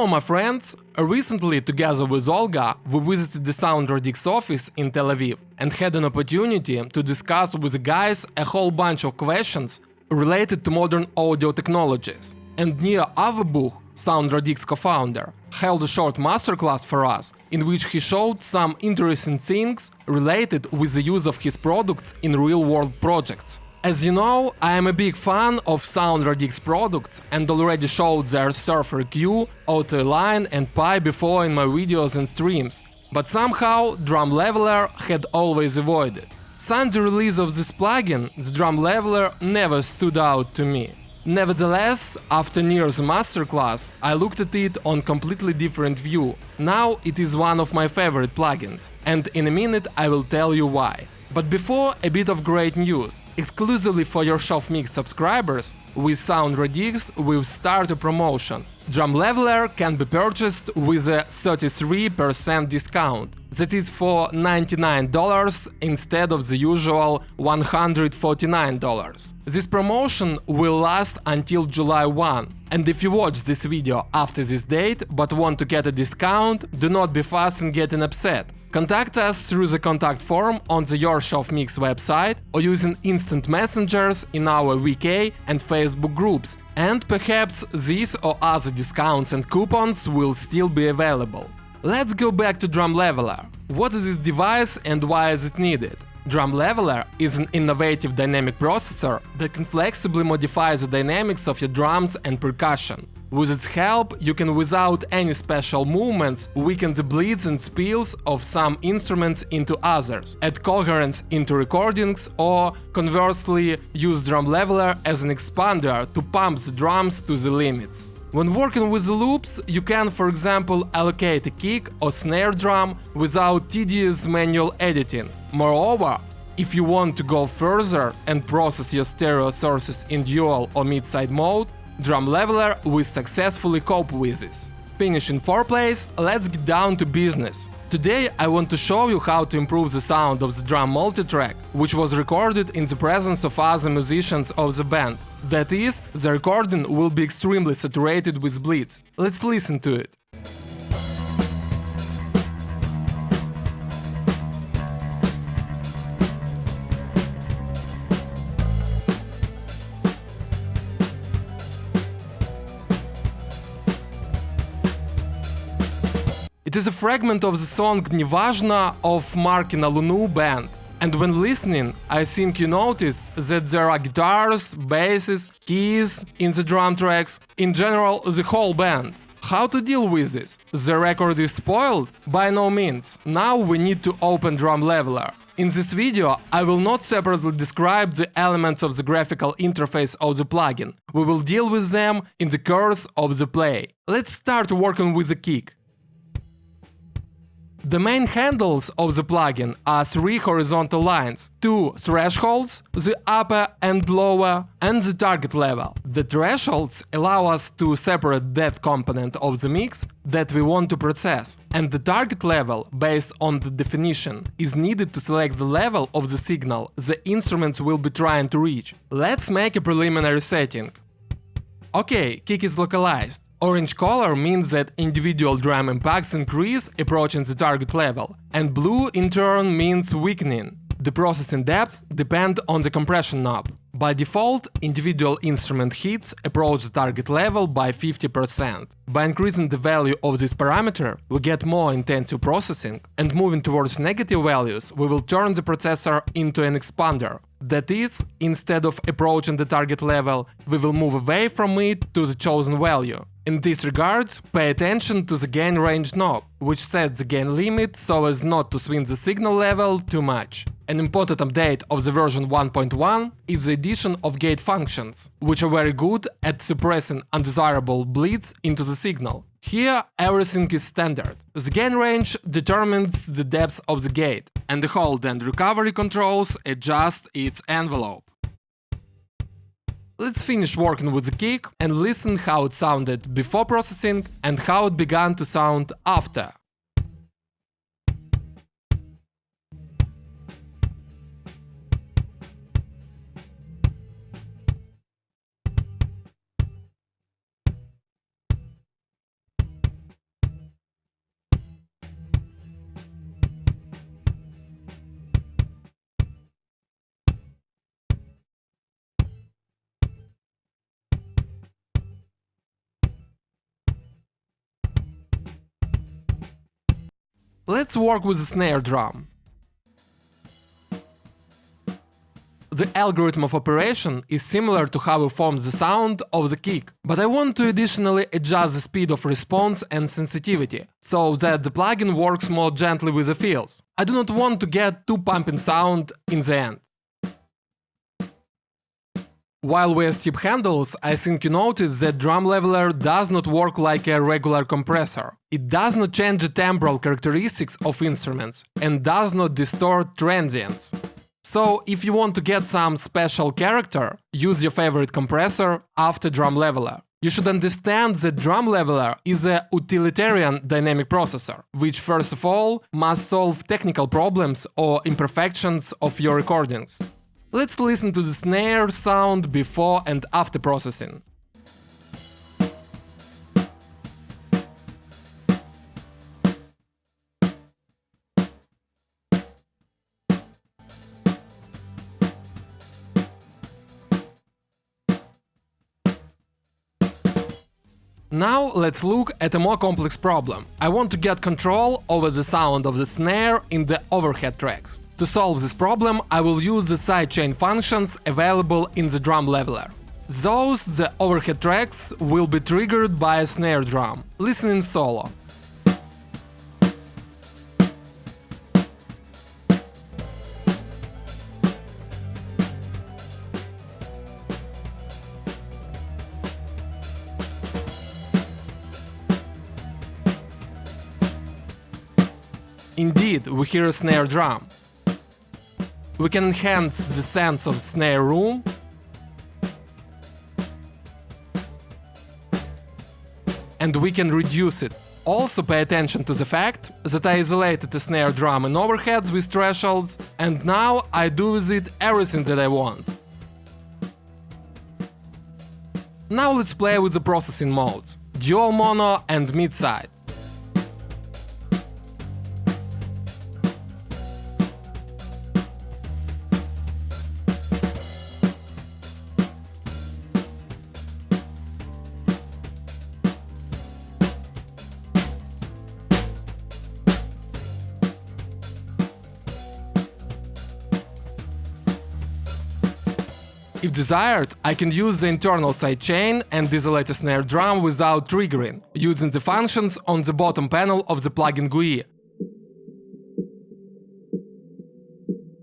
Hello my friends! Recently, together with Olga, we visited the Sound Radix office in Tel Aviv and had an opportunity to discuss with the guys a whole bunch of questions related to modern audio technologies. And Nir Avebuch, Sound Radix co-founder, held a short masterclass for us in which he showed some interesting things related with the use of his products in real-world projects. As you know, I am a big fan of Sound Radix products and already showed their Surfer Q, Auto Align and Pi before in my videos and streams, but somehow Drum Leveler had always avoided. Since the release of this plugin, the Drum Leveler never stood out to me. Nevertheless, after Nir's masterclass, I looked at it on completely different view. Now it is one of my favorite plugins, and in a minute I will tell you why. But before, a bit of great news. Exclusively for Yorshoff Mix subscribers, with Sound Radix we've started a promotion. Drum Leveler can be purchased with a 33% discount. That is for $99 instead of the usual $149. This promotion will last until July 1. And if you watch this video after this date but want to get a discount, do not be fast in getting upset. Contact us through the contact form on the Yorshoff Mix website or using instant messengers in our VK and Facebook groups, and perhaps these or other discounts and coupons will still be available. Let's go back to Drum Leveler. What is this device and why is it needed? Drum Leveler is an innovative dynamic processor that can flexibly modify the dynamics of your drums and percussion. With its help, you can without any special movements weaken the bleeds and spills of some instruments into others, add coherence into recordings, or conversely use Drum Leveler as an expander to pump the drums to the limits. When working with the loops, you can, for example, allocate a kick or snare drum without tedious manual editing. Moreover, if you want to go further and process your stereo sources in dual or mid-side mode, Drum Leveler will successfully cope with this. Finishing foreplays, let's get down to business. Today I want to show you how to improve the sound of the drum multitrack, which was recorded in the presence of other musicians of the band. That is, the recording will be extremely saturated with bleeds. Let's listen to it. It is a fragment of the song Неважно of Markina Lunu band. And when listening, I think you notice that there are guitars, basses, keys in the drum tracks, in general the whole band. How to deal with this? The record is spoiled? By no means. Now we need to open Drum Leveler. In this video, I will not separately describe the elements of the graphical interface of the plugin. We will deal with them in the course of the play. Let's start working with the kick. The main handles of the plugin are three horizontal lines, two thresholds, the upper and lower, and the target level. The thresholds allow us to separate that component of the mix that we want to process, and the target level, based on the definition, is needed to select the level of the signal the instruments will be trying to reach. Let's make a preliminary setting. Okay, kick is localized. Orange color means that individual drum impacts increase approaching the target level, and blue in turn means weakening. The processing depth depends on the compression knob. By default, individual instrument hits approach the target level by 50%. By increasing the value of this parameter, we get more intensive processing, and moving towards negative values, we will turn the processor into an expander. That is, instead of approaching the target level, we will move away from it to the chosen value. In this regard, pay attention to the gain range knob, which sets the gain limit so as not to swing the signal level too much. An important update of the version 1.1 is the addition of gate functions, which are very good at suppressing undesirable bleeds into the signal. Here everything is standard. The gain range determines the depth of the gate, and the hold and recovery controls adjust its envelope. Let's finish working with the kick and listen how it sounded before processing and how it began to sound after. Let's work with the snare drum. The algorithm of operation is similar to how we form the sound of the kick, but I want to additionally adjust the speed of response and sensitivity, so that the plugin works more gently with the fills. I do not want to get too pumping sound in the end. While we skip handles, I think you notice that Drum Leveler does not work like a regular compressor. It does not change the temporal characteristics of instruments and does not distort transients. So, if you want to get some special character, use your favorite compressor after Drum Leveler. You should understand that Drum Leveler is a utilitarian dynamic processor, which first of all must solve technical problems or imperfections of your recordings. Let's listen to the snare sound before and after processing. Now let's look at a more complex problem. I want to get control over the sound of the snare in the overhead tracks. To solve this problem, I will use the sidechain functions available in the Drum Leveler. The overhead tracks will be triggered by a snare drum. Listen in solo. Indeed, we hear a snare drum. We can enhance the sense of snare room, and we can reduce it. Also pay attention to the fact that I isolated the snare drum and overheads with thresholds, and now I do with it everything that I want. Now let's play with the processing modes, dual mono and mid-side. If desired, I can use the internal sidechain and isolate a snare drum without triggering, using the functions on the bottom panel of the plugin GUI.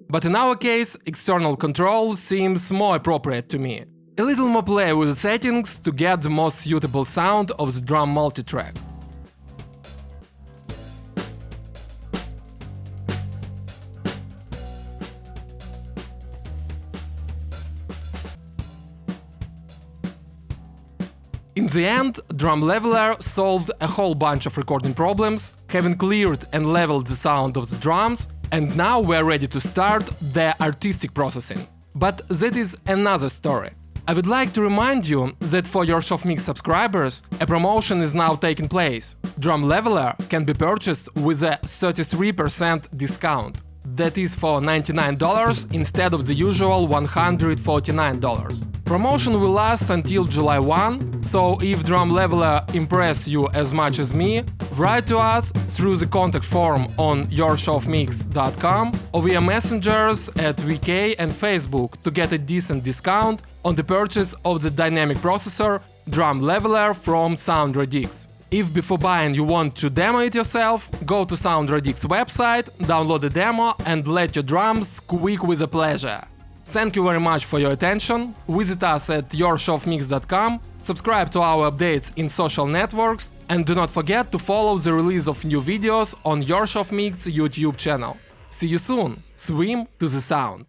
But in our case, external control seems more appropriate to me. A little more play with the settings to get the most suitable sound of the drum multitrack. In the end, Drum Leveler solved a whole bunch of recording problems, having cleared and leveled the sound of the drums, and now we're ready to start the artistic processing. But that is another story. I would like to remind you that for Yorshoff Mix subscribers, a promotion is now taking place. Drum Leveler can be purchased with a 33% discount. That is for $99 instead of the usual $149. Promotion will last until July 1, so if Drum Leveler impressed you as much as me, write to us through the contact form on yorshoffmix.com or via messengers at VK and Facebook to get a decent discount on the purchase of the dynamic processor Drum Leveler from Radix. If before buying you want to demo it yourself, go to Radix website, download the demo and let your drums squeak with a pleasure. Thank you very much for your attention, visit us at yorshoffmix.com, subscribe to our updates in social networks, and do not forget to follow the release of new videos on Yorshoff Mix YouTube channel. See you soon, swim to the sound!